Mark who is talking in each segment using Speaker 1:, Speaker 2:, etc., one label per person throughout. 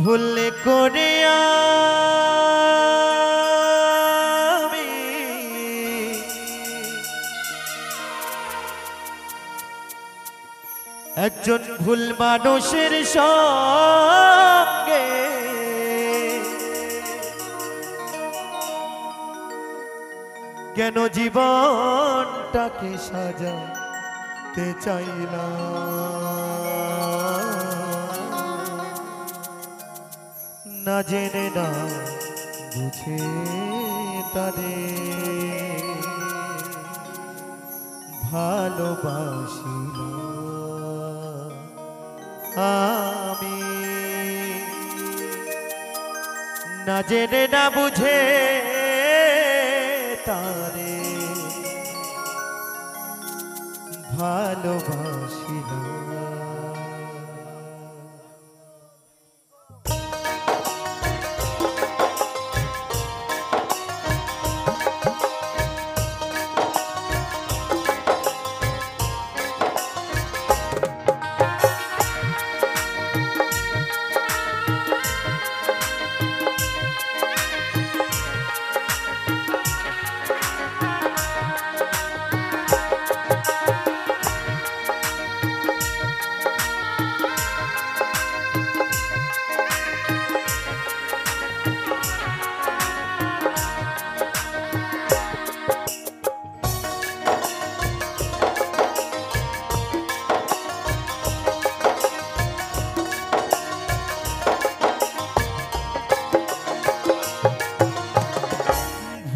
Speaker 1: ভুল করে আমি একজন ভুল মানুষের সঙ্গে কেন জীবনটাকে সাজাতে চাইলাম, না জেনে না বুঝে তারে ভালোবাসিলাম আমি, না জেনে না বুঝে তারে ভালোবাসিলাম।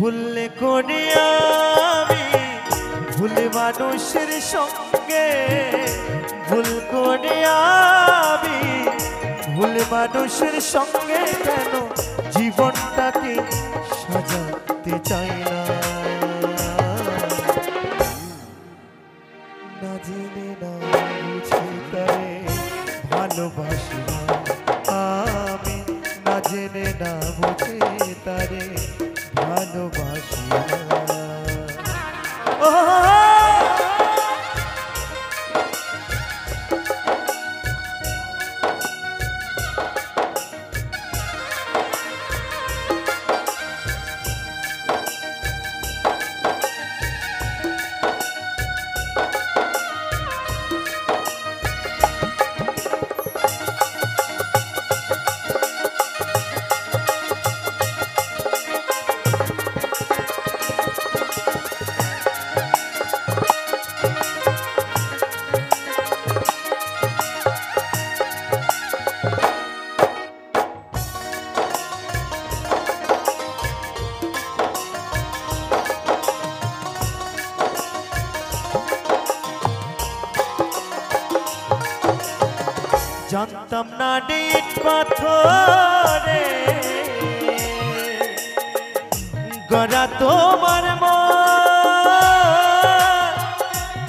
Speaker 1: ভুল করে আমি ভুল মানুষের সঙ্গে, ভুল করে আমি ভুল মানুষের সঙ্গে কেন জীবনটাকে সাজাতে চাইলাম, না জেনে না বুঝে তারে ভালোবাসিলাম আমি, না জেনে না বুঝে তারে ভালোবাসিলাম। জানতাম না ইট পাথরে গড়া তোমার মন,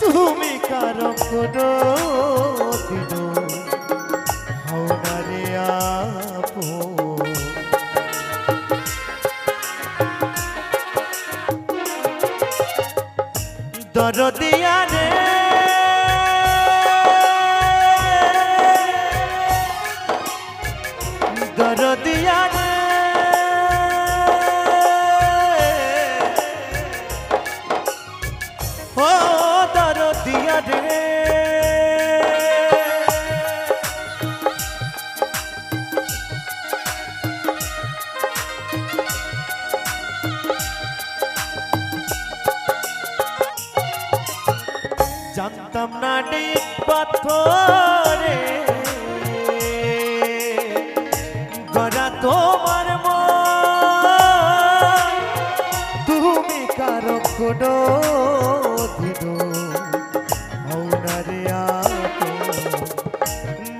Speaker 1: তুমি কারো কোনো দিন হও না রে আপন, দরদিয়া রে দরদিয়া রে ও দরদিয়া রে, জানতাম না ইট পাথরে গড়া তোমার মন, তুমি কারো কোনো দিন হও না রে আপন,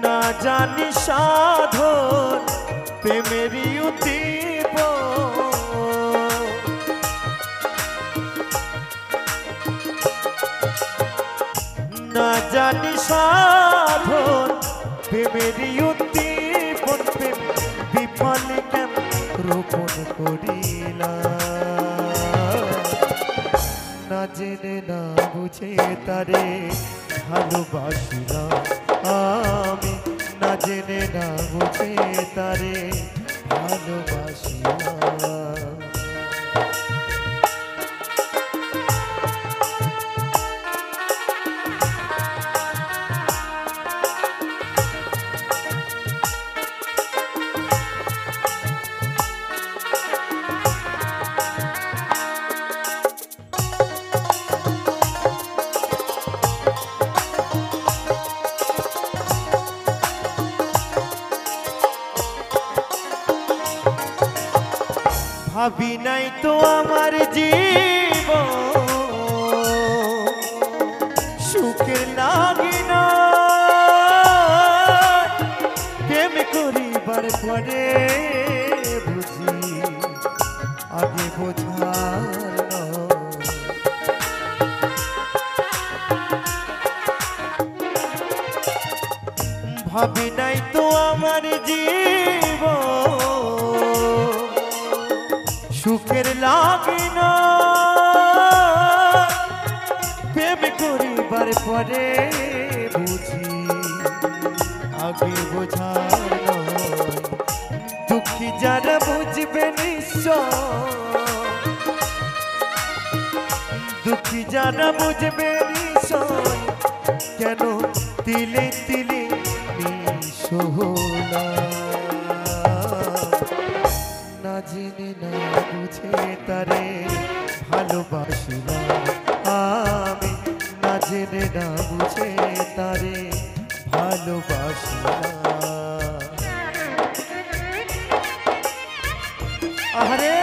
Speaker 1: না জানি সাধন প্রেমেরই উদ্দীপ, না জানি সাধন প্রেমেরই উদ্দীপন, প্রেম বিফল কেন রোপণ করিলাম, না জেনে না বুঝে তারে ভালোবাসিলাম আমি, না জেনে না বুঝে তারে ভালোবাসি না। ভাবি নাই তো আমার জীবন সুখের লাগি না, প্রেম করিবার পরে বুঝি আগে বোঝার ভাবি নাই তো আমার জীবন সুখের লাগে না, প্রেম করিবার পরে বুঝি আগে বোঝার দুঃখী যারা বুঝবে নিশ্চয়, দুঃখী যারা বুঝবে নিশ্চয় কেন তিলে তিলে নিঃসহনা। না জেনে না বুঝে তারে ভালোবাসি না আমি, না জেনে না বুঝে তারে ভালোবাসি না। আরে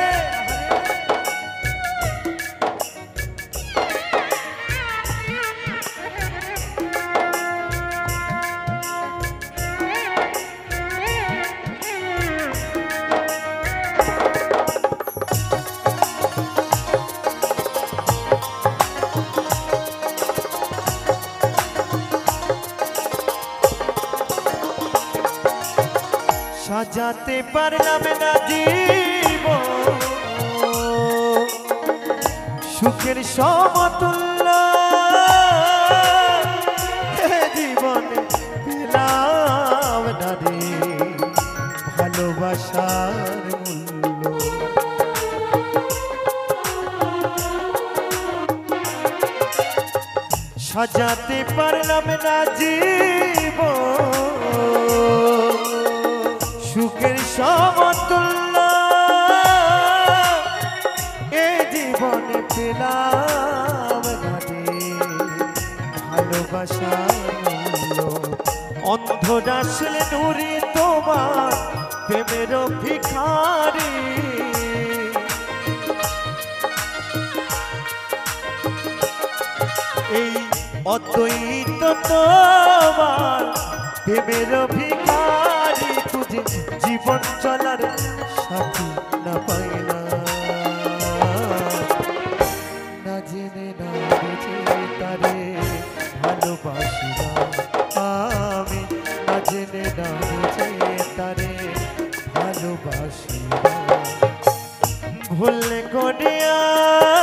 Speaker 1: সাজাতে পারলাম না জীবন সুখের সমতুল্য, জীবনে পেলাম না রে ভালোবাসার মূল্য। সাজাতে পারলাম না জীবন সুখের সমতুল্য, এ জীবনে পেলাম না রে ভালোবাসার মূল্য। অন্ধ আসলে নুরি তোমার প্রেমের ভিখারি, এই অদ্বৈত তোমার প্রেমের ভিখারি, খুঁজে জীবন চলার সাথী না পাই না। না জেনে না বুঝে তারে ভালোবাসি না আমি, না জেনে না বুঝে তারে ভালোবাসি না। ভুল করে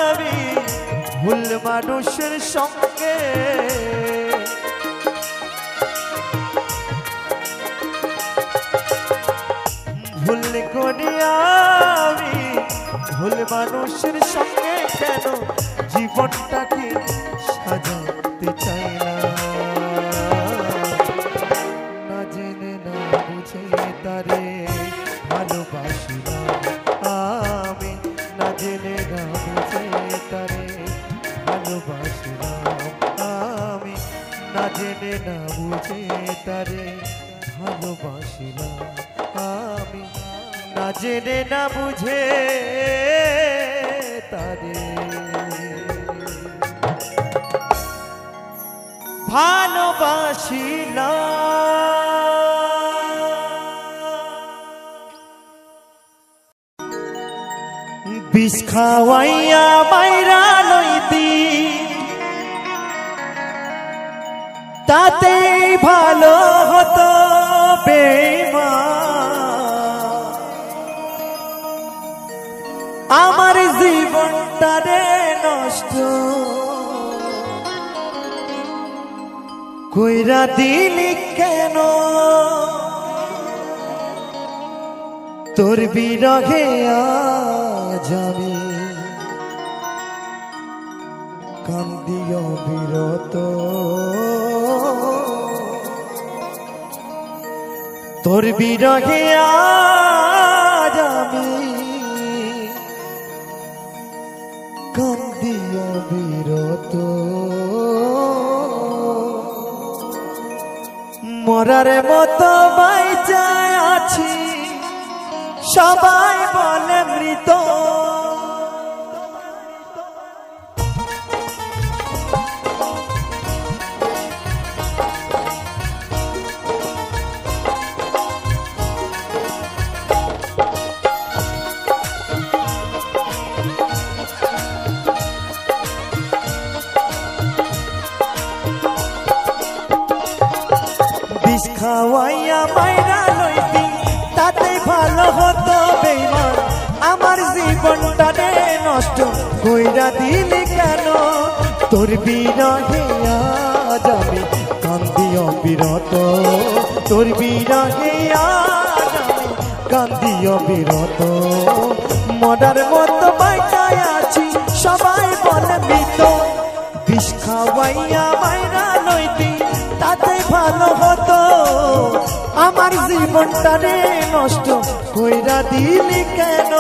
Speaker 1: আমি ভুল মানুষের সঙ্গে, ভুল করে আমি ভুল মানুষের সঙ্গে কেন জীবনটাকে সাজাতে চাই না। না জেনে না বুঝে তারে ভালোবাসি না আমি, না জেনে না বুঝে তারে ভালোবাসি না আমি, না জেনে না বুঝে তারে ভালোবাসি না আমি, না জেনে না বুঝে তারে ভালোবাসি না। বিষ খাওয়াইয়া মাইরা লইতি তাতেই ভালো হতো বেঈমান, আমার জীবনটারে নষ্ট কইরা দিলি কেন? তোর বিরহে আজ আমি কান্দি অবিরত, তোর বিরহে আজ আমি কান্দি অবিরত। মরার মতো বাইচায় আছি, সবাই বলে মৃত। বিষ খাওয়াইয়া মাইরা লইতি তাতে ভালো হতো বেঈমান, আমার জীবনটা রে নষ্ট কইরা দিলি কেন? তোর বিরহে আজ আমি কান্দি অবিরত, তোর বিরহে আজ আমি কান্দি অবিরত। মরার মতো বাইচায় আছি, সবাই বলে মৃত। বিষ খাওয়াইয়া মাইরা লইতি তাতে ভালো হতো, আমার জীবনটা রে নষ্ট কইরা দিলি কেন?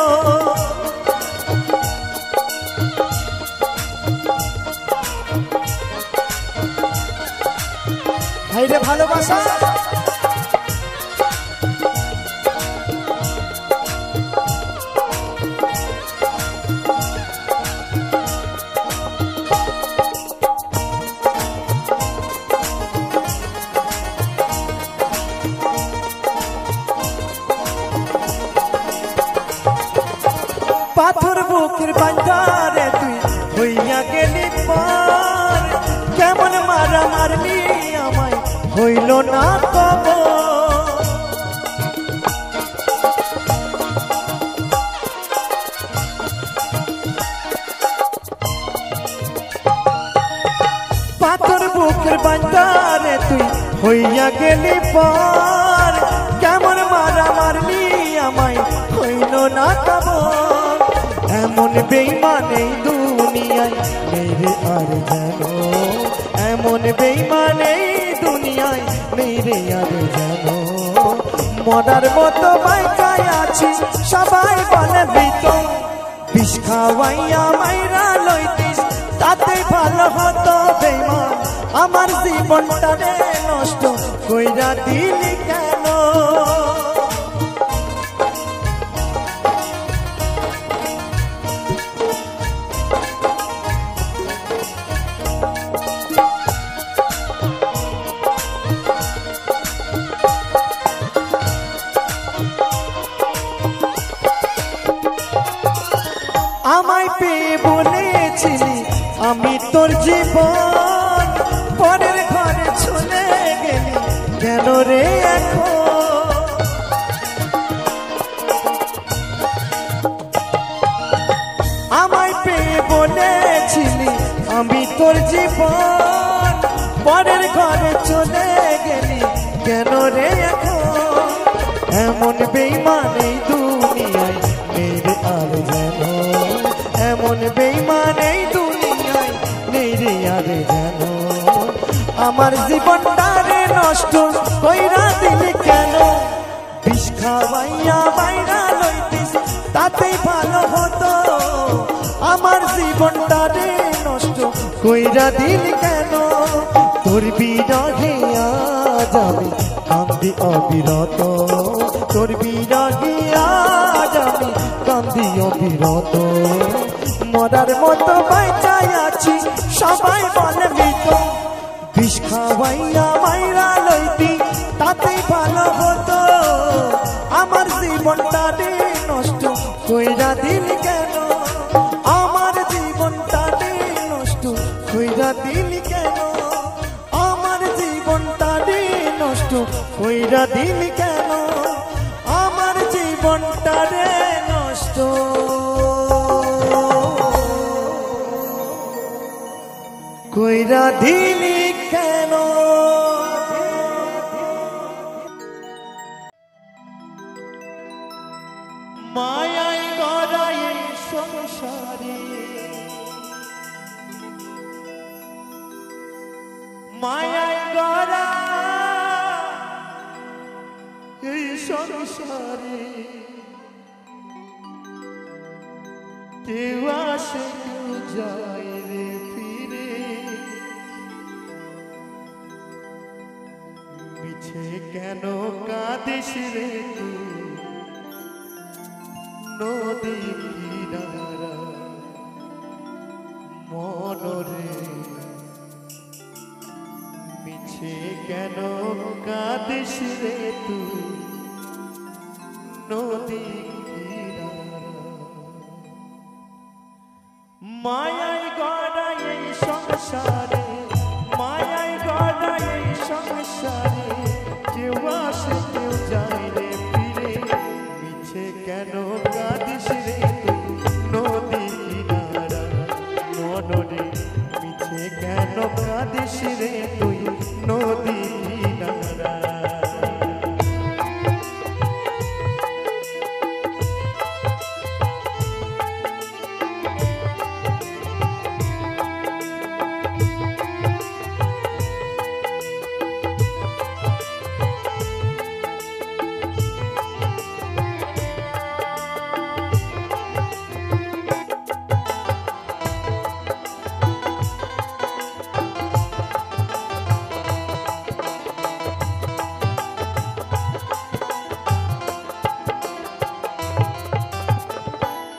Speaker 1: হাইরে ভালোবাসা পাথর বুকের বান্ধারে তুই হইয়া গেলি পার, কেমন মারা মারলি আমায় হইল না কব। পাথর বুকের বান্ধারে তুই হইয়া গেলি পার, কেমন মারা মারলি আমায় হইল না কব। এমন বেঈমান এই দুনিয়ায় নেই রে আর যেন, এমন বেঈমান এই দুনিয়ায় নেই রে আর যেন। মরার মতো বাইচায় আছি, সবাই বলে মৃত। বিষ খাওয়াইয়া মাইরা লইতিস তাতে ভালো হতো বেঈমান, আমার জীবনটা রে নষ্ট কইরা দিলি কেন? আমায় পেয়ে বলেছিলি আমি তোর জীবন, পরের ঘরে চলে গেলি কেন রে এখন? আমায় পেয়ে বলেছিলি আমি তোর জীবন, পরের ঘরে চলে গেলি কেন রে এখন? এমন বেঈমান এই দুনিয়ায় নেই রে আর যেন, এমন বেঈমান এই দুনিয়ায় নেই রে আর যেন। আমার জীবনটা রে নষ্ট কইরা দিলি কেন? বিষ খাওয়াইয়া মাইরা লইতিস তাতেই ভালো হতো, আমার জীবনটা রে নষ্ট কইরা দিলি কেন? তোর বিরহে আজ আমি কান্দি অবিরত, তোর বিরহে আজ আমি কান্দি অবিরত। মরার মতো বাইচায় আছি, সবাই বলে মৃত। বিষ খাওয়াইয়া মাইরা লইতি তাতেই ভালো হতো, আমার জীবনটা রে নষ্ট কইরা দিলি কেন? আমার জীবনটা রে নষ্ট কইরা দিলি কেন? আমার জীবনটা রে নষ্ট কইরা দিলি কেন? আমার জীবনটা রে নষ্ট কইরা দিলি কেন? মায়াই গড়াই সংসারে, মায়াই গড়া এই সংসারে, কেউ আসে কেউ যায় রে ফিরে, মিছে কেন কাঁদিস রে তুই নদী কিনারা মনরে, মিছে কেন কাঁদিস রে তুই নদী কিনারা। মায়াই গড়াই এই সংসারে, মায়াই গড়াই এই সংসারে, কেউ আসে কেউ যায় রে ফিরে, মিছে কেন কাঁদিস রে তুই নদী কিনারা মনরে, মিছে কেন কাঁদিস রে তুই নদী কিনারা।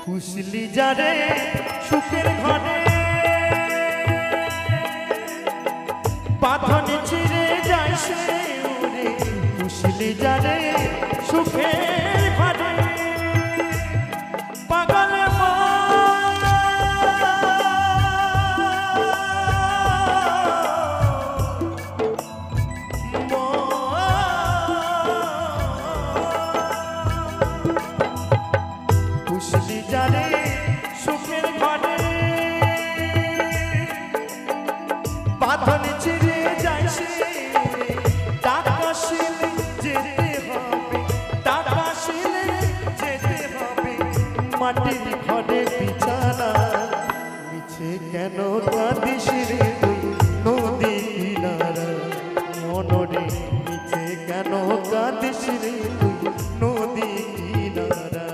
Speaker 1: খুশলি যারে সুখের ঘরে, পাথর ছিঁড়ে যায় সে উড়ে, খুশলি যারে সুখের ঘরে, পাগল খুশলি যারে সুখের ঘরে, পাথর ছিঁড়ে যায় সে, টাকা শিলে যেতে হবে, টাকা শিলে যেতে হবে, মাটির ঘরে বিছানা, মিছে কেন কাঁদিস রে তুই নদী কিনারা মনরে, মিছে কেন কাঁদিস রে তুই নদী কিনারা।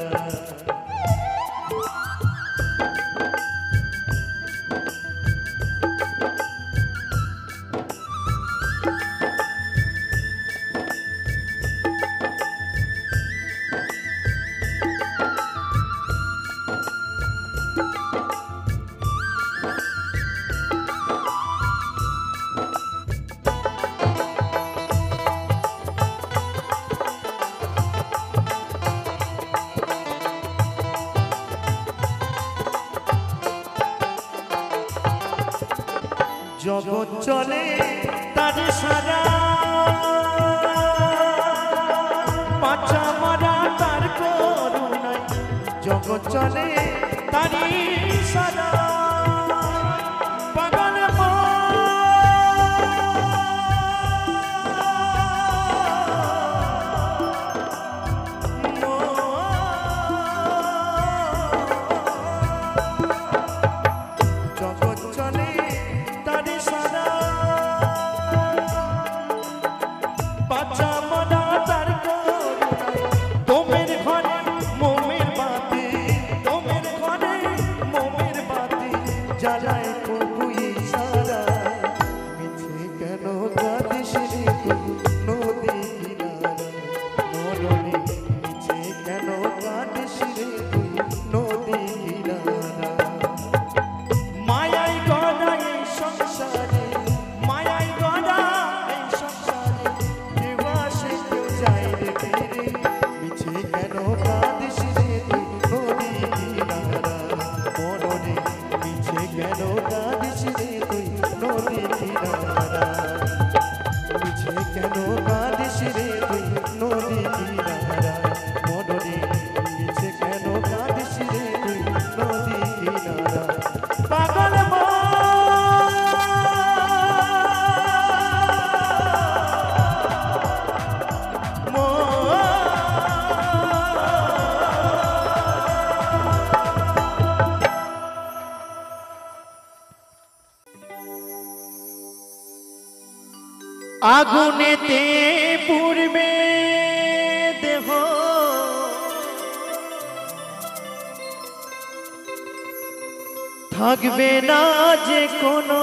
Speaker 1: জগৎ চলে তার সারা, পাচা মারা তার করুণায়, জগৎ চলে তারি সারা, পাগল জগৎ চলে তারি সারা, পাচা মারা তার করুণায়, তোমের ঘরে মোমের বাতি, তোমের ঘরে মোমের বাতি, আগুনেতে পুড়বে দেহ থাকবে না যে কোনো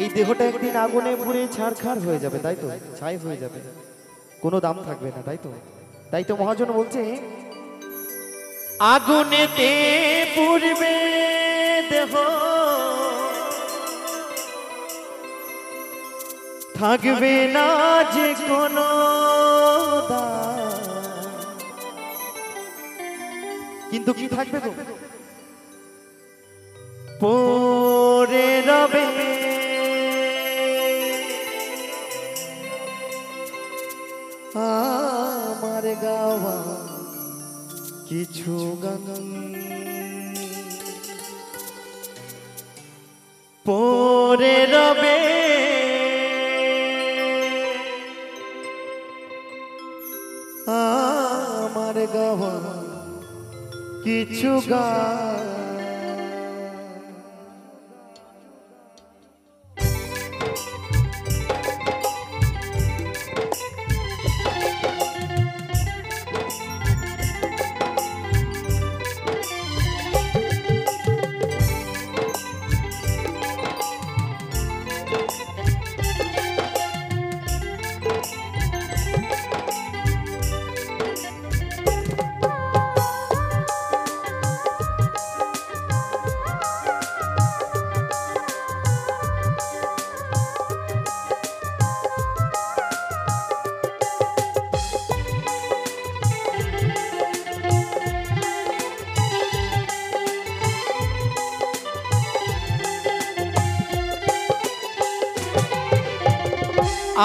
Speaker 1: এই দেহটা একদিন আগুনে পুড়ে ছারখার হয়ে যাবে, তাই তো? ছাই হয়ে যাবে, কোনো দাম থাকবে না, তাই তো? তাই তো মহাজন বলছে আগুনেতে পুড়বে দেহ থাকবে না যে কোনো দাম। কিন্তু কি থাকবে গো? পড়ে রবে আমার গাওয়া কিছু গান, পড়ে রবে আমার গাওয়া কিছু গান।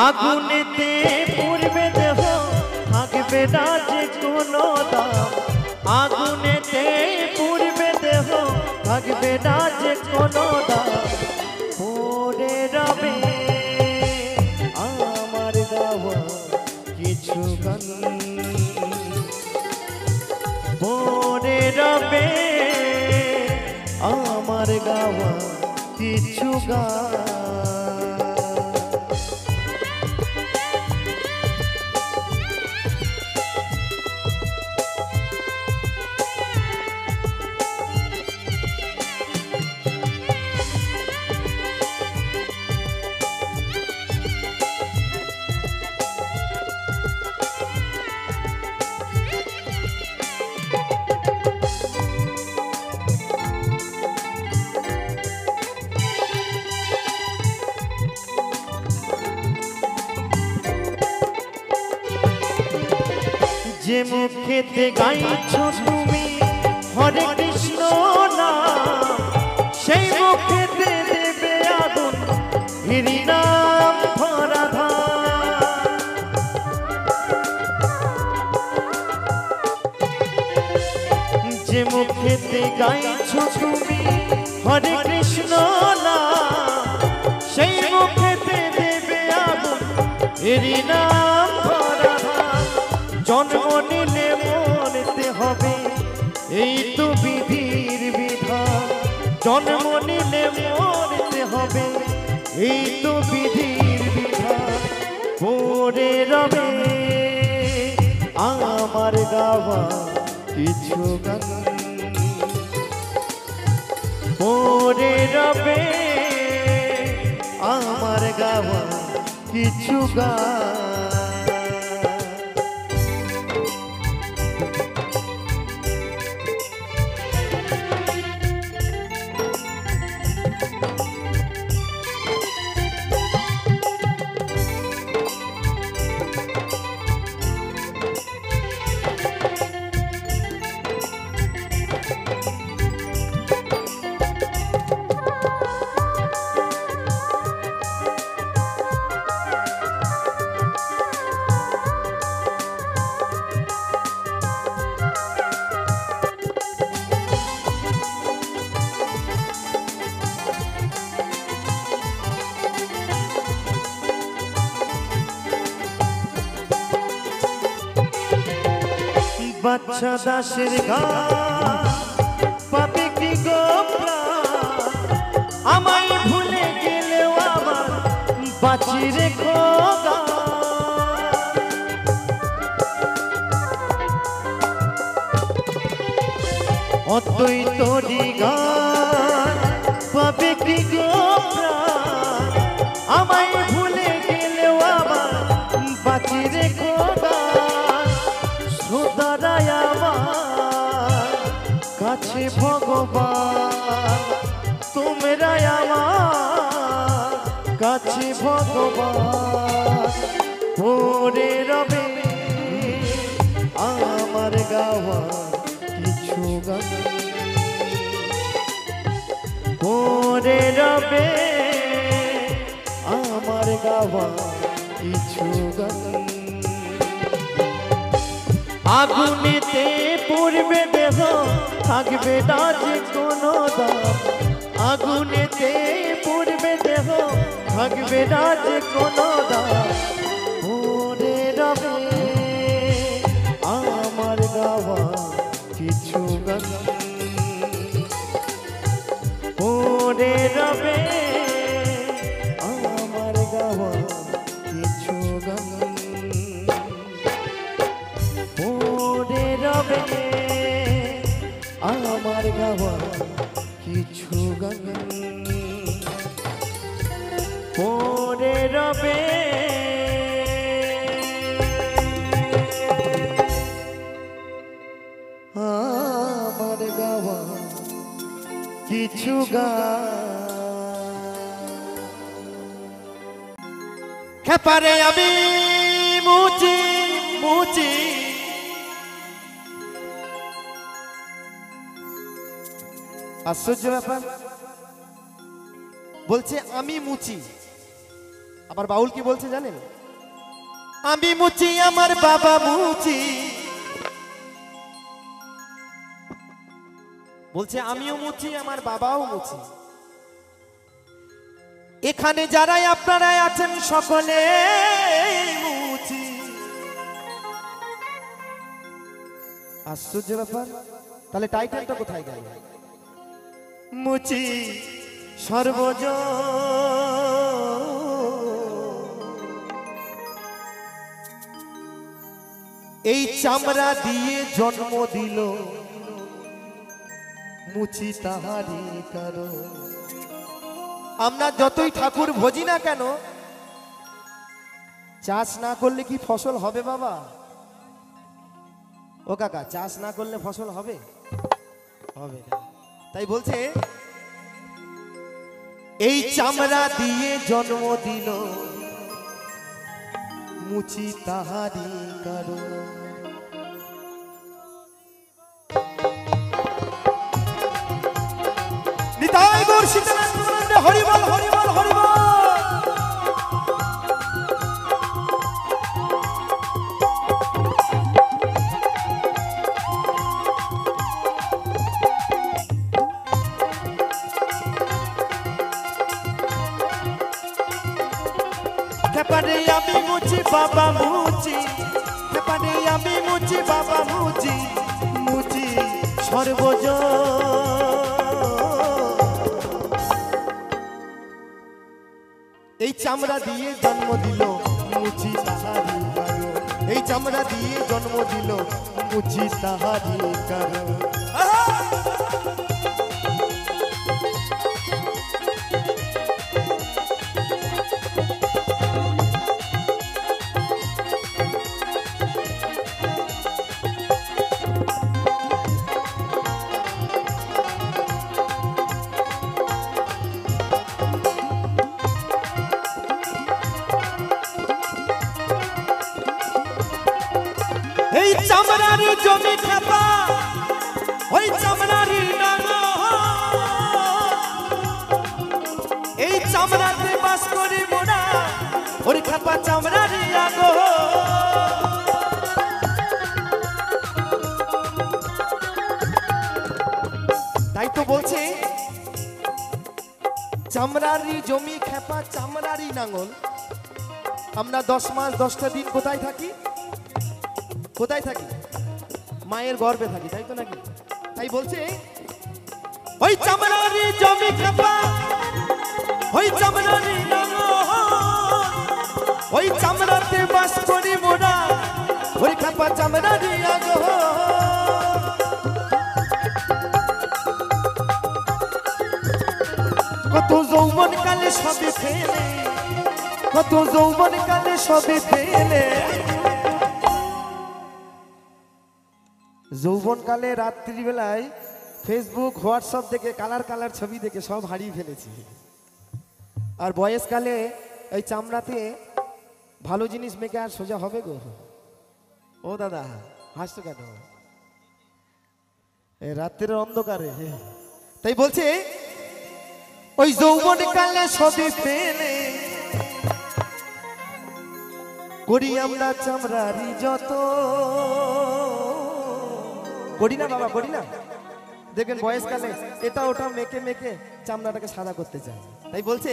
Speaker 1: আগুনেতে পুড়বে দেহ থাকবে না যে কোনো দাম, আগুনেতে পুড়বে দেহ থাকবে না যে কোনো দাম। পড়ে রবে আমার গাওয়া কিছু গান, পড়ে রবে আমার গাওয়া কিছু গান। যে মুখেতে গাইছো তুমি হরে কৃষ্ণ নাম, সেই মুখেতে দেবে আগুন হরি নাম ভরা ধাম। যে মুখেতে গাইছো তুমি হরে কৃষ্ণ নাম, সেই মুখেতে দেবে আগুন হরি নাম ভরা ধাম। জন্ম নিলে মরতে হবে এই তো বিধির বিধান, জন্ম নিলে মরতে হবে এই তো বিধির বিধান। পড়ে রবে আমার গাওয়া কিছু গান, পড়ে রবে আমার গাওয়া কিছু গান। বাচ্চা দাসের গান পাবে কি গো প্রাণ, আমায় বাঁচি রেখো অতই তোরি গান পাবে কি গো প্রাণ আমায় ভুলে গেলেও আমার বাঁচি রেখো গান শ্রোতারাই আমার কাছে ভগবান তোমরাই আমার কাছে ভগবান পড়ে রবে আমার গাওয়া কিছু গান পড়ে রবে আমার গাওয়া কিছু গান আগুনেতে পড়বে দেহ থাকবে না যে কোনো দাম আগুনেতে পড়বে দেহ থাকবে না যে কোনো দাম পড়ে রবে আমার গাওয়া কিছু গান পড়ে রবে আমার গাওয়া কিছু গান পড়ে রবে আমার গাওয়া কিছু গান পড়ে রবে আমার গাওয়া কিছু গাপারে আমি মুচি মুচি আশ্চর্য ব্যাপার বলছে আমি মুচি আবার বাউল কি বলছে জানেন আমি মুচি আমার বাবা মুচি বলছে আমিও মুচি আমার বাবাও মুচি এখানে যারাই আপনারাই আছেন সকলে মুচি আশ্চর্য ব্যাপার তাহলে টাইটেলটা কোথায় গেল মুচি সর্বজ এই চামড়া দিয়ে জন্ম দিল মুচি তাহারি কারো আমরা যতই ঠাকুর ভজি না কেন চাষ না করলে কি ফসল হবে বাবা ও কাকা চাষ না করলে ফসল হবে হবে না তাই বলছে এই চামড়া দিয়ে জন্ম দিল মুচি তাহারি কারো নিতাই গৌর সীতানন্দ হরিবল হরিবল হরিবল খেপারে আমি মুচি বাবা মুচি খেপারে আমি মুচি বাবা মুচি মুচি সর্বজ এই চামড়া দিয়ে জন্ম দিল মুচি তাহারি কারো এই চামড়া দিয়ে জন্ম দিল মুচি তাহারি কারো এই চামড়ারি জমি খেপা ওই চামড়ারি নাঙ্গল এই চামড়াতে বাস করি মোরা ওর খেপা চামড়ারি আগো তাই তো বলছে চামড়ারি জমি খেপা চামড়ারি নাঙ্গল আমরা 10 মাস 10টা দিন কোথায় থাকি কোথায় থাকি মায়ের গর্ভে থাকি তাই তো নাকি তাই বলছে ওই চামড়ারি জমি খেপা ওই চামড়ারি নাঙ্গল ওই চামড়াতে বাস করি মোরা ওই খাপা চামড়া দিয়া গো কত যৌবন কালে সবে ফেলে কত যৌবন কালে সবে ফেলে যৌবন কালে রাত্রিবেলায় ফেসবুক হোয়াটসঅ্যাপ দেখে কালার কালার ছবি দেখে সব হারিয়ে ফেলেছি আর বয়সকালে এই চামড়াতে ভালো জিনিস মেখে আর সোজা হবে গো ও দাদা হাসতো কেন রাত্রের অন্ধকারে তাই বলছে ওই যৌবন কালে সবই পেলে করি আমরা চামড়ারি যত করি না বাবা করি না দেখেন বয়সকালে এটা ওটা মেখে মেখে চামড়াটাকে সাদা করতে চায় তাই বলছে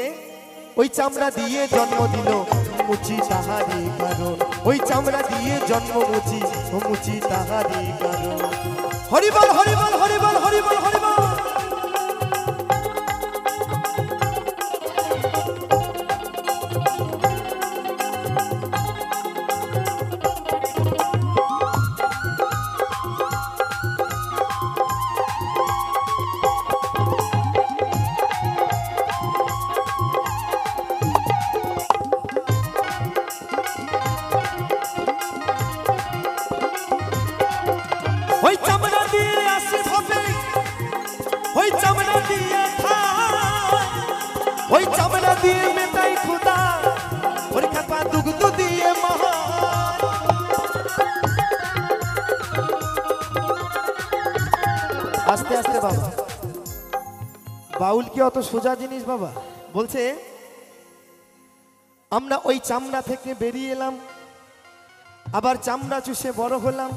Speaker 1: ওই চামড়া দিয়ে জন্ম দিল মুচি তাহারি কারণ ওই চামড়া দিয়ে জন্ম মুচি তাহারি কারণ হরিবল হরিবল হরিবল হরিবল হরিবল ওই চামড়া দিয়ে আসি ভাবে ওই চামড়া দিয়ে ওই চামড়া দিয়ে মেটাই খুদা ওর খাপা দুগ্ধ দিয়ে মহা আস্তে আস্তে বাবা বাউল কি অত সোজা জিনিস বাবা বলছে আমরা ওই চামড়া থেকে বেরিয়ে এলাম আবার চামড়া চুষে বড় হলাম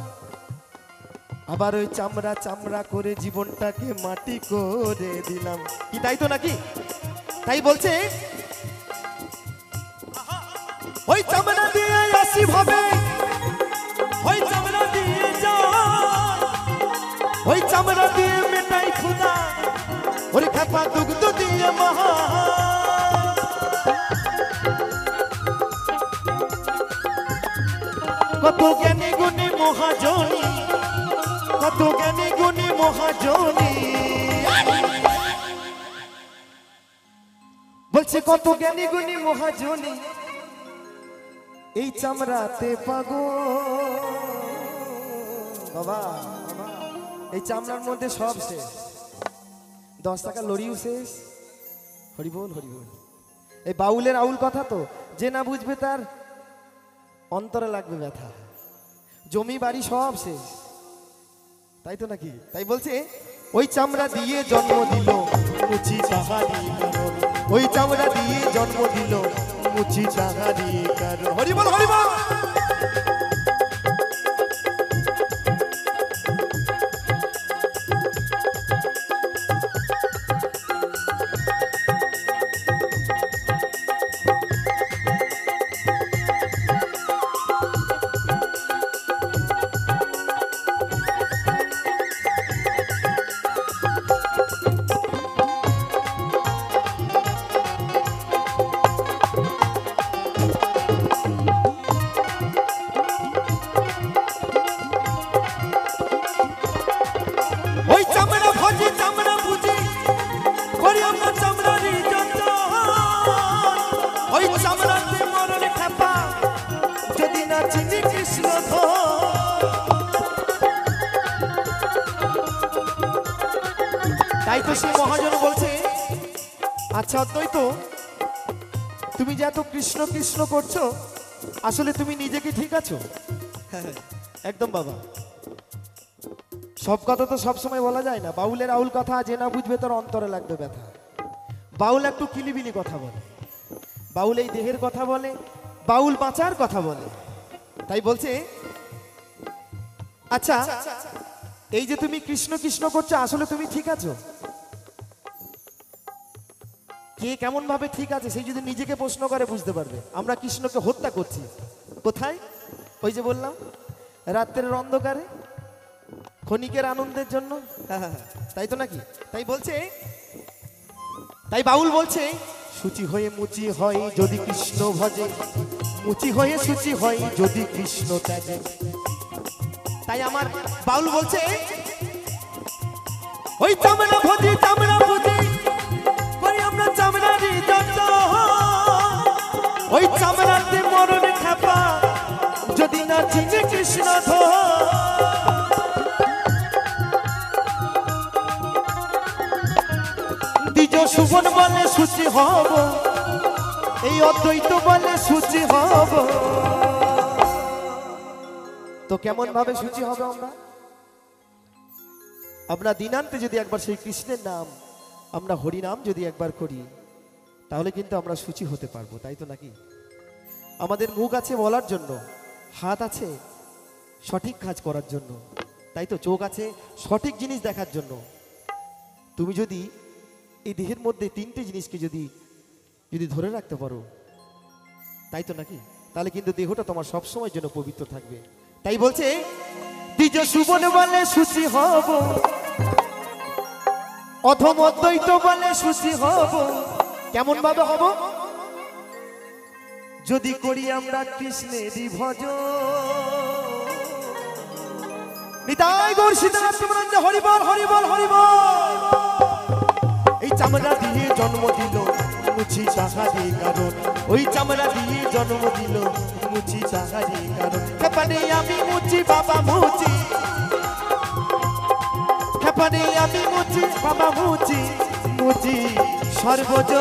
Speaker 1: আবার ওই চামড়া চামড়া করে জীবনটাকে মাটি করে দিলাম কি তাই তো নাকি তাই বলছে ওই চামড়া দিয়ে আসি ভাবে ওই চামড়া দিয়ে যা ওই চামড়া দিয়ে মেটাই খুদা ওর খাপা দুগ্ধ দিয়ে মহা কত জ্ঞানী গুণী মহাজনী কত জ্ঞানী গুণী মহাজনী বলছে কত জ্ঞানী গুণী মহাজনী এই চামড়াতে পাগো বাবা এই চামড়ার মধ্যে সব শেষ 10 টাকা লড়িও শেষ হরিবোল হরিবোল এই বাউলের আউল কথা তো যে না বুঝবে তার অন্তরে লাগবে ব্যথা জমি বাড়ি সব শেষ তাই তো নাকি তাই বলছে ওই চামড়া দিয়ে জন্ম দিল মুচি তাহারি কারণ ওই চামড়া দিয়ে জন্ম দিল মুচি তাহারি কারণ হরিবল হরিবল তাই তো সেই মহাজন বলছে আচ্ছা অদ্বৈত তুমি যে এত কৃষ্ণ কৃষ্ণ করছো আসলে তুমি নিজেকে ঠিক আছো একদম বাবা সব কথা তো সব সময় বলা যায় না বাউলের আউল কথা যে না বুঝবে তার অন্তরে লাগবে ব্যথা বাউল একটু কিলিবিলি কথা বলে বাউল এই দেহের কথা বলে বাউল বাঁচার কথা বলে তাই বলছে আচ্ছা এই যে তুমি কৃষ্ণ কৃষ্ণ করছো আসলে তুমি ঠিক আছো কে কেমন ভাবে ঠিক আছে সেই যদি নিজেকে প্রশ্ন করে বুঝতে পারবে আমরা কৃষ্ণকে হত্যা করছি কোথায় ওই যে বললাম রাত্রের অন্ধকারে ক্ষণিকের আনন্দের জন্য তাই তো নাকি তাই বলছে তাই বাউল বলছে সূচি হয়ে মুচি হয় যদি কৃষ্ণ ভজে মুচি হয়ে সুচি হয় যদি কৃষ্ণ ত্যাগে। তাই আমার বাউল বলছে ওই চামড়া ভোজি করি আমরা চামড়ারি যত, ওই চামড়াতে মরণ খাপা যদি না চিনে কৃষ্ণ ধ। দ্বিজ সুবন বলে সুচি হব, এই অদ্বৈত বলে সুচি হব। তো কেমন ভাবে সুচি হবে আমরা? আমরা দিনান্তে যদি একবার সেই কৃষ্ণের নাম আমরা হরিনাম যদি একবার করি, তাহলে কিন্তু আমরা সুচি হতে পারবো, তাই তো নাকি? আমাদের মুখ আছে বলার জন্য, হাত আছে সঠিক কাজ করার জন্য, তাই তো চোখ আছে সঠিক জিনিস দেখার জন্য। তুমি যদি এই দেহের মধ্যে তিনটে জিনিসকে যদি ধরে রাখতে পারো, তাই তো নাকি, তাহলে কিন্তু দেহটা তোমার সবসময়ের জন্য পবিত্র থাকবে। তাই বলছে দ্বিজ সুবন বলে সুচি হব, অধম অদ্বৈত বলে সুচি হব। কেমন ভাবে হব? যদি করি আমরা কৃষ্ণেরই ভজন। নিতাই গৌর সীতানাথ ব্রহ্মণ্য হরি বল হরি বল হরি বল। এই চামড়া দিয়ে জন্ম দিল মুচি তাহারি কারণ, ওই চামড়া দিয়ে জন্ম দিল মুচি তাহারি কারণ। খেপানে আমি মুচি বাবা মুচি, খেপানে আমি মুচি বাবা মুচি, মুচি সর্বজ।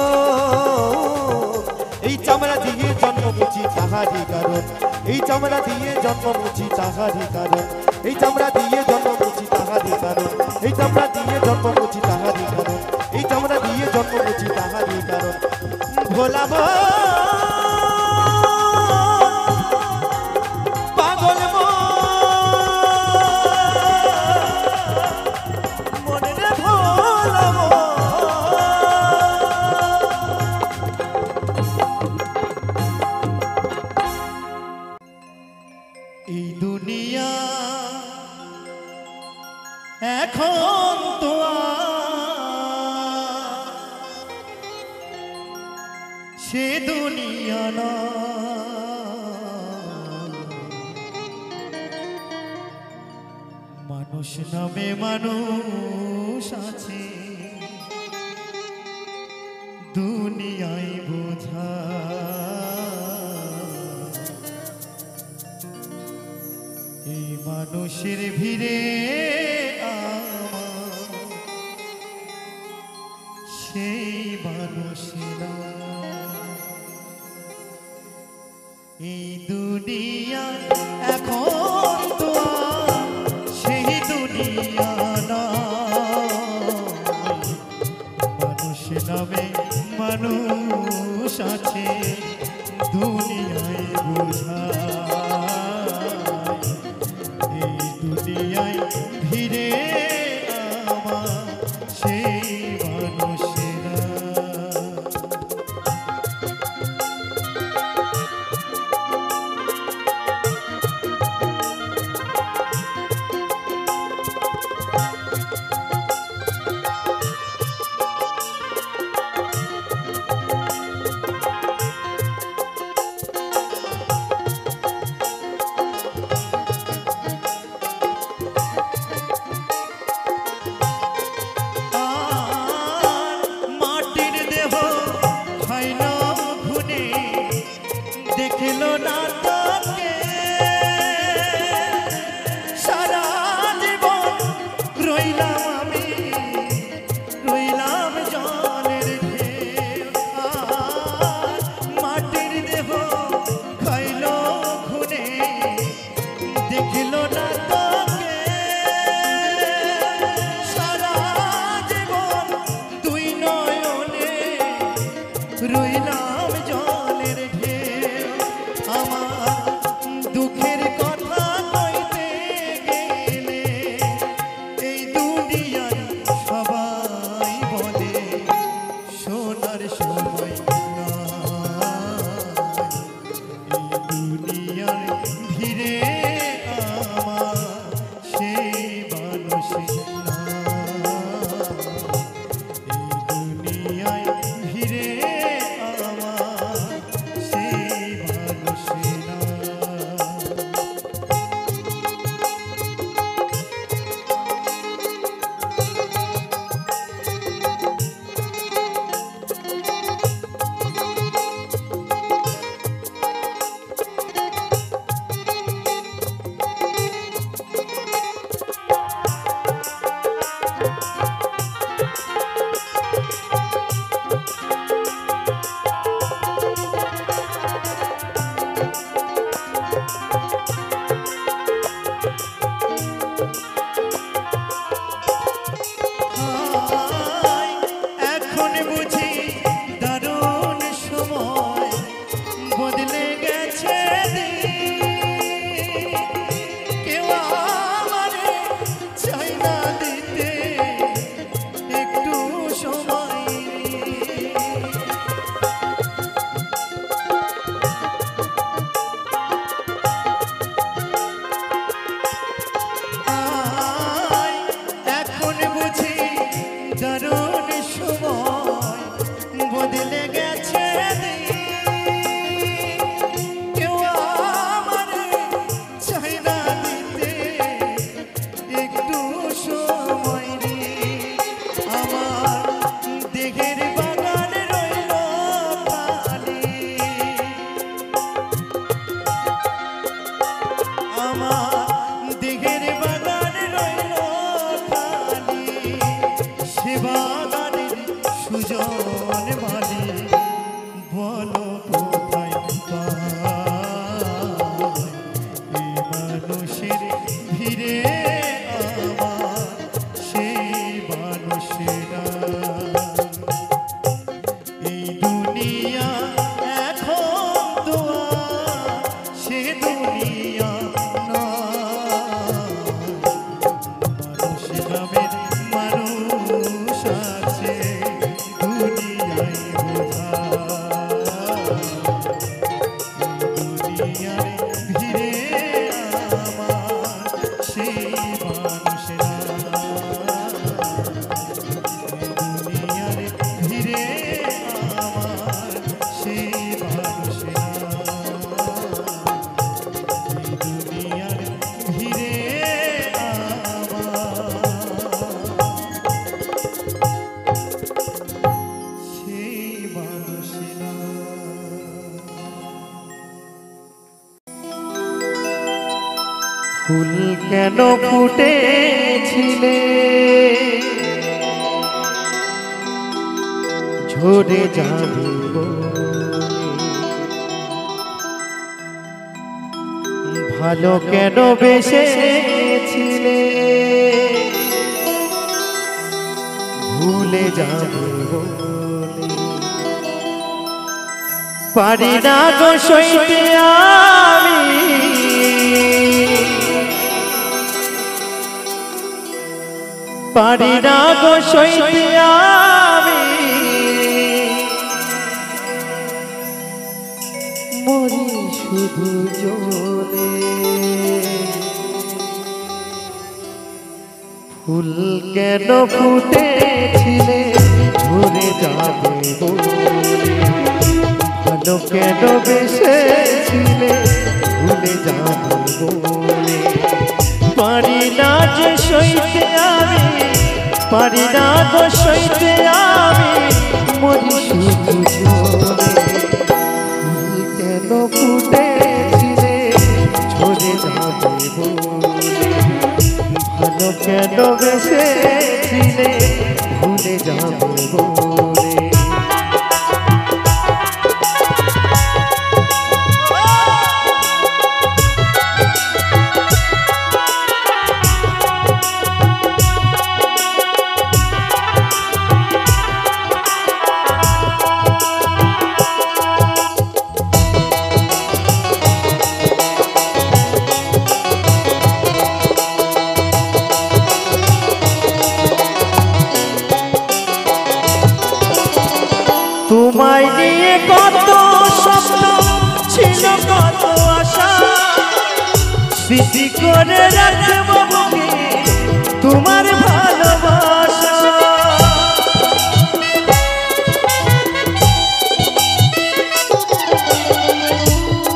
Speaker 1: এই চামড়া দিয়ে জন্ম মুচি তাহারি কারণ, এই চামড়া দিয়ে জন্ম মুচি তাহারি কারণ, এই চামড়া দিয়ে জন্ম মুচি তাহারি কারণ, এই চামড়া দিয়ে জন্ম মুচি তাহারি কারণ, এই চামড়া দিয়ে জন্ম মুচি তাহারি কারণ। ভোলা পাগল মনে রে ভোলা
Speaker 2: এই দুনিয়া এখন তো সে দুনিয়া না, মানুষ নামে মানুষ আছে দুনিয়ায় বোঝা। এই মানুষের ভিড়ে আমার সেই মানুষেরা, এই দুনিয়া এখন তো আর সেই দুনিয়া না, মানুষ নামে মানুষ আছে দুনিয়ায় বোঝা। এই দুনিয়ায় ভিড়ে আমার সেই মানুষেরা। রইলাম জলের ঢেউ, আমার ফুল কেন ফুটেছিলে ঝরে যাবে বলে, ভালো কেন বেসেছিলে ভুলে যাবে বলে, পারি না গো সইতে আমি, পারি না গো সইতে আমি, মরি শুধু জ্বলে। ফুল কেন ফুটেছিলে ঝরে যাবে বলে, ভালো কেন বেসেছিলে ভুলে যাবে বলে, পারি না যে সইতে আমি, পারি না গো সইতে আমি, মরি শুধু জ্বলে। ফুল কেন ফুটেছিলে ঝরে যাবে বলে, ভালো কেন বেসেছিলে ভুলে যাবে বলে। তোমায় নিয়ে কত স্বপ্ন ছিল, কত আশা, স্মৃতি করে রাখবো বুকে তোমার ভালোবাসা।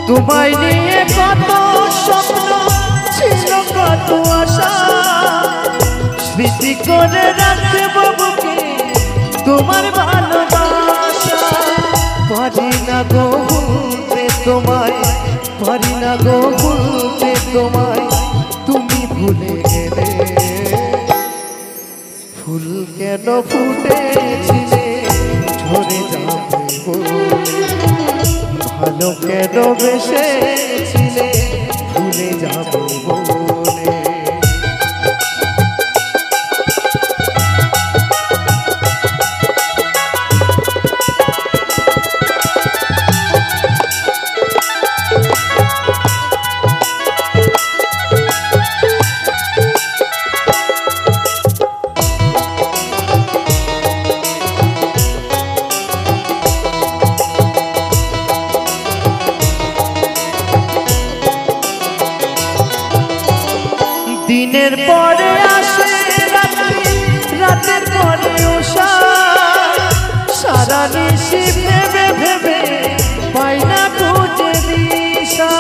Speaker 2: তোমায় নিয়ে কত স্বপ্ন ছিল, কত আশা, স্মৃতি করে রাখবো বুকে তোমার ভালোবাসা। পারি না গো ভুলতে তোমায়, পারি না গো ভুলতে তোমায়, তুমি ভুলে গেলে। ফুল কেন ফুটেছিলে ঝরে যাবে বলে, ভালো কেন বেসেছিলে ভুলে যাবে বলে। দিনের পরে আসে রাত্রি, রাতের পরে উষা, সারা নিশি ভেবে ভেবে পাই না খুঁজে দিশা।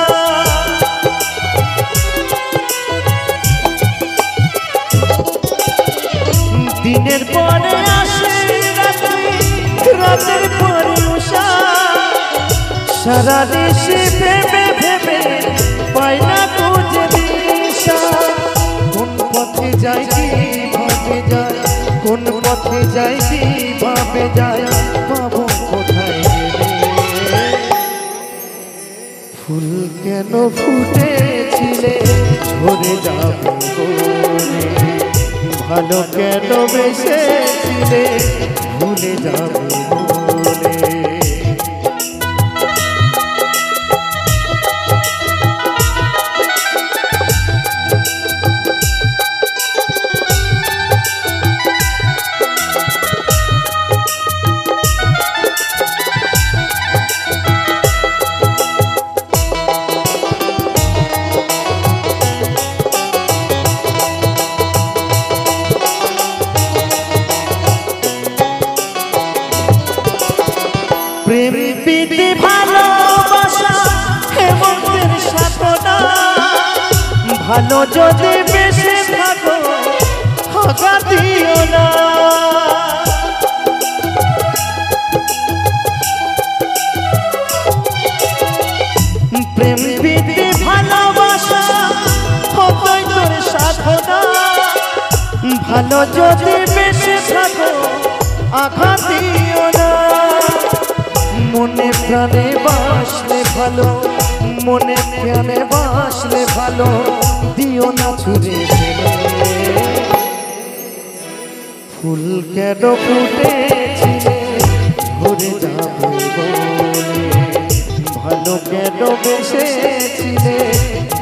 Speaker 2: দিনের পরে আসে রাত্রি, রাতের পরে উষা, সারা নিশি ভেবে ভেবে পাই না খুঁজে দিশা। কোন পথে যাই কিভাবে যাই, কোন পথে যাই কিভাবে যাই, পাবো কোথায় গেলে। ফুল কেন ফুটেছিলে ঝরে যাবে বলে, ভালো কেন বেসেছিলে ভুলে যাবে বলে। প্রেম প্রীতি ভালোবাসা হেমন্তের সাধনা, ভালো যদি বেশি থাকো হাগা দিও না। প্রেম প্রীতি ভালোবাসা ভালো যদি বেঁচে থাকো আঘাত দিও না, মনে প্রাণে বাসলে ভালো, মনে প্রাণে বাসলে ভালো, দিও না ছুঁড়ে ফেলে। ফুল কেন ফুটেছিলে ঘুরে যাবে বলে, ভালো কেন বেসেছিলে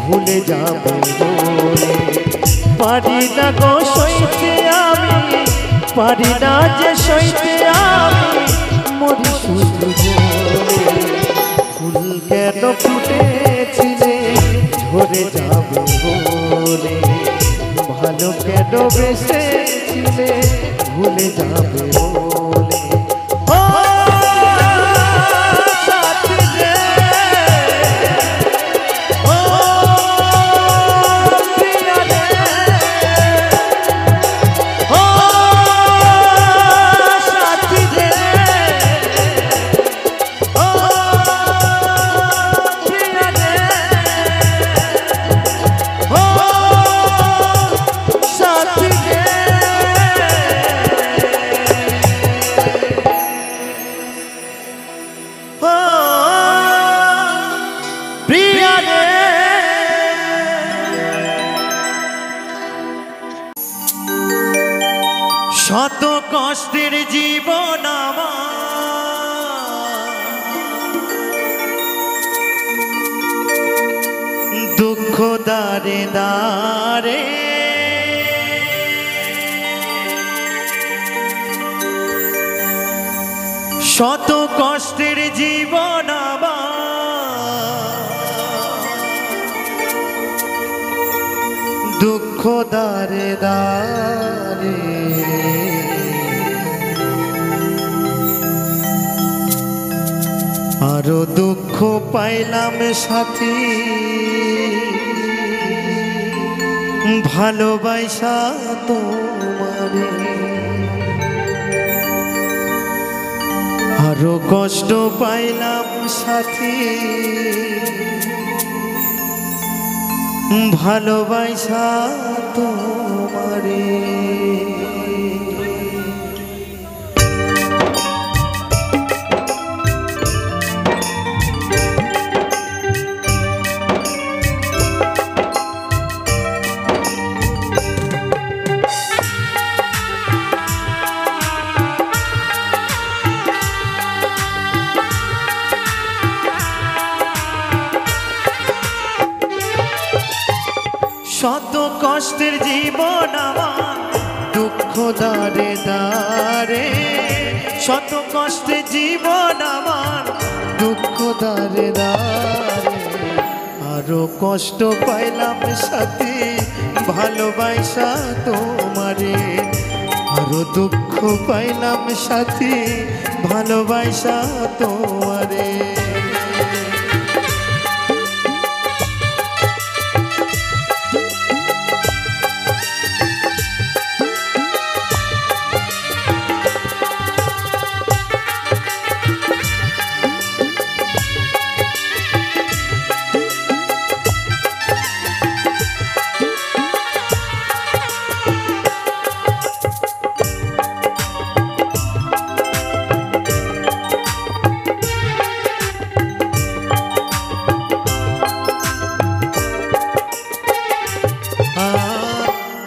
Speaker 2: ভুলে যাবে বলে। পারি না গো সইতে আমি, পারি না যে সইতে আমি, মরি শুধু বলে। ফুল কেন ফুটেছিলে ঝরে যাবে বলে, ভালো কেন বেসেছিলে ভুলে যাবে বলে। ও সাথী রে, ও প্রিয়া রে, ও সাথী রে, ও প্রিয়া রে, ও সাথী রে। শত কষ্টের জীবন আমার, দুঃখ দারে দারে, শত কষ্টের জীবন আমার, দুঃখ দারে দারে। আরো দুঃখ পাইলাম সাথী ভালোবাসা তোমারে, আরো কষ্ট পাইলাম সাথী ভালোবাসা তোমারে। শত কষ্টের জীবন আমার, দুঃখ দারে দারে, শত কষ্টের জীবন আমার, দুঃখ দারে দারে। আরো কষ্ট পাইলাম সাথী ভালোবাসা তোমারে, আরো দুঃখ পাইলাম সাথী ভালোবাসা তোমারে।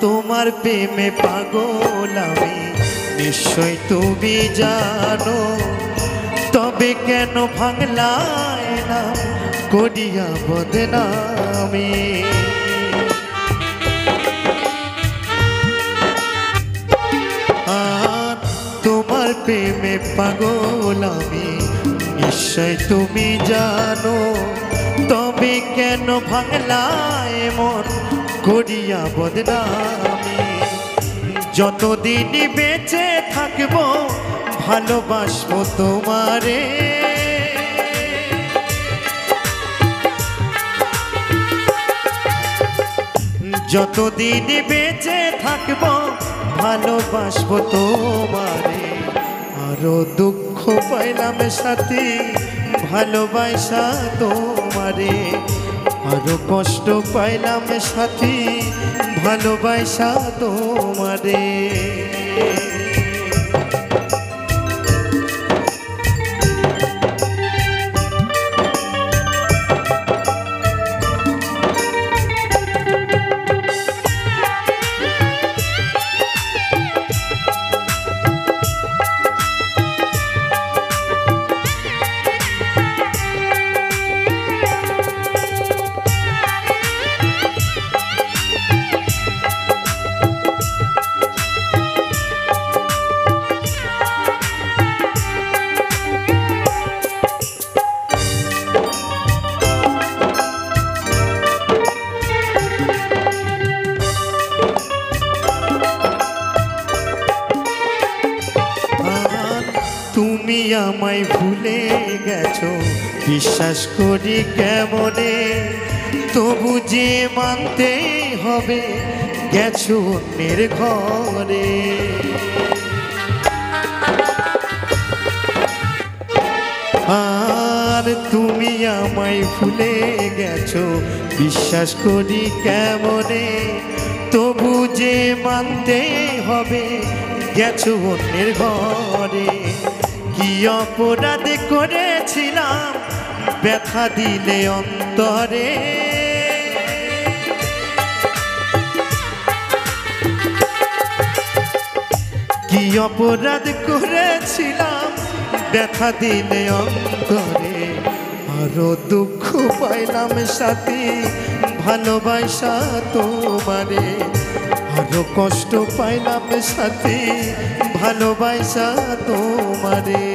Speaker 2: তোমার প্রেমে পাগল আমি নিশ্চয় তুমি জানো, তবে কেন ভাঙলায় না করিয়া বদনামি। তোমার প্রেমে পাগল আমি নিশ্চয় তুমি জানো, তবে কেন ভাঙলায় মন করিয়া বদনামি। যতদিন বেঁচে থাকবো ভালোবাসবো তোমারে, যতদিন বেঁচে থাকবো ভালোবাসবো তোমারে। আরো দুঃখ পাইলাম সাথী ভালোবাসা তোমারে, আরো কষ্ট পাইলাম সাথী ভালোবাসা তোমারে। তুমি আমায় ভুলে গেছো বিশ্বাস করি কেমনে, তবু যে মানতে হবে গেছো অন্যের ঘরে। আর তুমি আমায় ভুলে গেছো বিশ্বাস করি কেমনে, তবু যে মানতে হবে গেছো অন্যের ঘরে। কি অপরাধ করেছিলাম ব্যথা দিলে অন্তরে, কি অপরাধ করেছিলাম ব্যথা দিলে অন্তরে। আরো দুঃখ পাইলাম সাথী ভালোবাসা তোমারে, আরো কষ্ট পাইলাম সাথী ভালোবাসা তোমারে।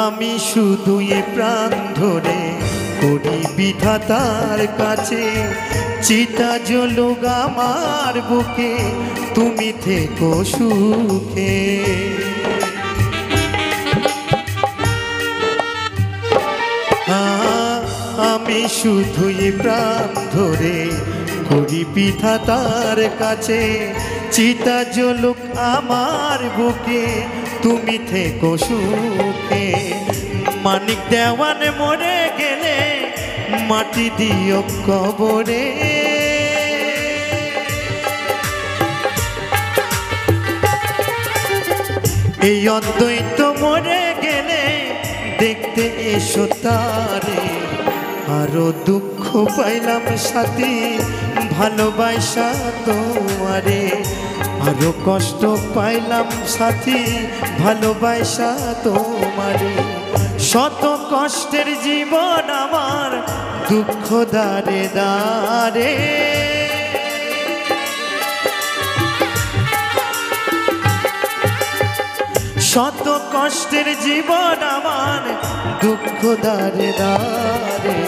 Speaker 2: আমি শুধু এই প্রাণ ধরে করি বিধাতার কাছে, চিতা জ্বলুক আমার বুকে তুমি থেকো সুখে। আমি শুধু এই প্রাণ ধরে করি বিধাতার কাছে, চিতা জ্বলুক আমার বুকে তুমি থেকো সুখে। মানিক দেওয়ান মরে গেলে মাটি দিও কবরে, এই অদ্বৈত মরে গেলে দেখতে এসো তারে। আরো দুঃখ পাইলাম সাথী ভালোবাসা তোমারে, আরো কষ্ট পাইলাম সাথী ভালোবাসা তোমারে। শত কষ্টের জীবন আমার দুঃখ দারে দারে, শত কষ্টের জীবন আমার দুঃখ দারে দারে।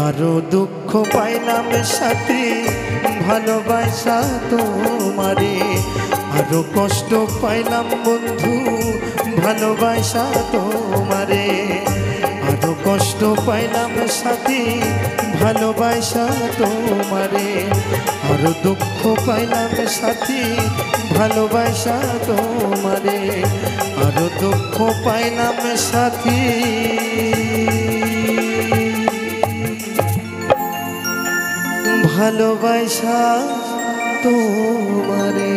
Speaker 2: আরো দুঃখ পাইলাম সাথী ভালোবাসা তোমারে, আরো কষ্ট পাইলাম বন্ধু ভালোবাসা তোমারে। আরো কষ্ট পাইলাম সাথী ভালোবাসা তোমারে, আরো দুঃখ পাইলাম সাথী ভালোবাসা তোমারে। আরো দুঃখ পাইলাম সাথী ভালোবাসা তোমারে।